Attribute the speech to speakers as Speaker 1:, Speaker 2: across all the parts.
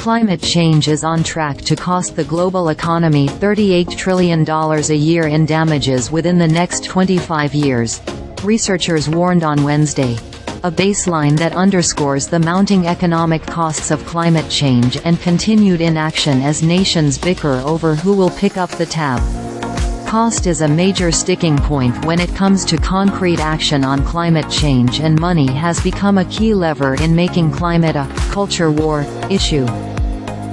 Speaker 1: Climate change is on track to cost the global economy $38 trillion a year in damages within the next 25 years, researchers warned on Wednesday. A baseline that underscores the mounting economic costs of climate change and continued inaction as nations bicker over who will pick up the tab. Cost is a major sticking point when it comes to concrete action on climate change, and money has become a key lever in making climate a culture war issue.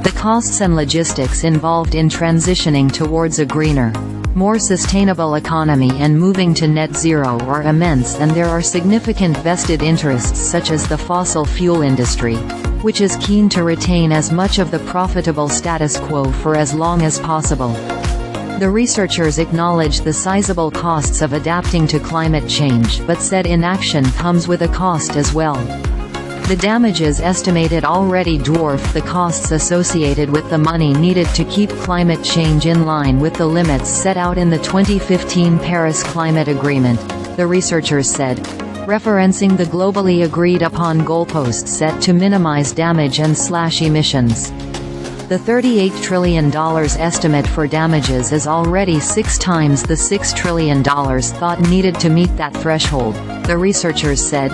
Speaker 1: The costs and logistics involved in transitioning towards a greener, more sustainable economy and moving to net zero are immense, and there are significant vested interests such as the fossil fuel industry, which is keen to retain as much of the profitable status quo for as long as possible. The researchers acknowledged the sizable costs of adapting to climate change, but said inaction comes with a cost as well. The damages estimated already dwarf the costs associated with the money needed to keep climate change in line with the limits set out in the 2015 Paris Climate Agreement, the researchers said, referencing the globally agreed upon goalposts set to minimize damage and slash emissions. The $38 trillion estimate for damages is already 6 times the $6 trillion thought needed to meet that threshold, the researchers said.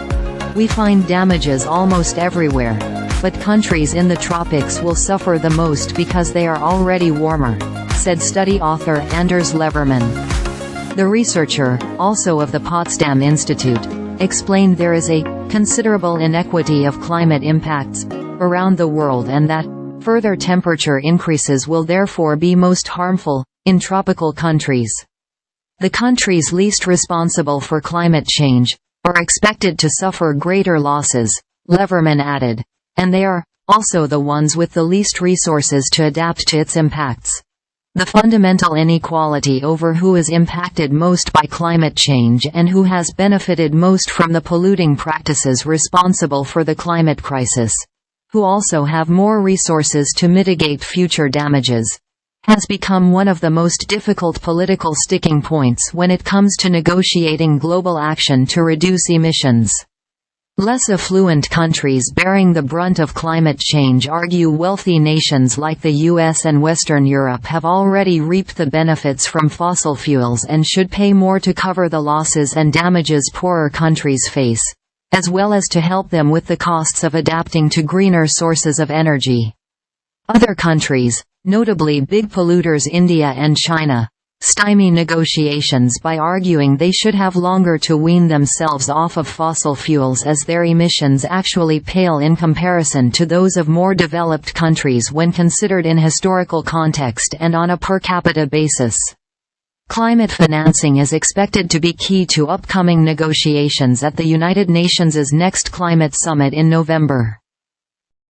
Speaker 1: We find damages almost everywhere, but countries in the tropics will suffer the most because they are already warmer, said study author Anders Levermann. The researcher, also of the Potsdam Institute, explained there is a considerable inequity of climate impacts around the world, and that further temperature increases will therefore be most harmful in tropical countries. The countries least responsible for climate change are expected to suffer greater losses, Levermann added, and they are also the ones with the least resources to adapt to its impacts. The fundamental inequality over who is impacted most by climate change and who has benefited most from the polluting practices responsible for the climate crisis, who also have more resources to mitigate future damages, has become one of the most difficult political sticking points when it comes to negotiating global action to reduce emissions. Less affluent countries bearing the brunt of climate change argue wealthy nations like the US and Western Europe have already reaped the benefits from fossil fuels and should pay more to cover the losses and damages poorer countries face, as well as to help them with the costs of adapting to greener sources of energy. Other countries, notably big polluters India and China, stymie negotiations by arguing they should have longer to wean themselves off of fossil fuels, as their emissions actually pale in comparison to those of more developed countries when considered in historical context and on a per capita basis. Climate financing is expected to be key to upcoming negotiations at the United Nations' next climate summit in November.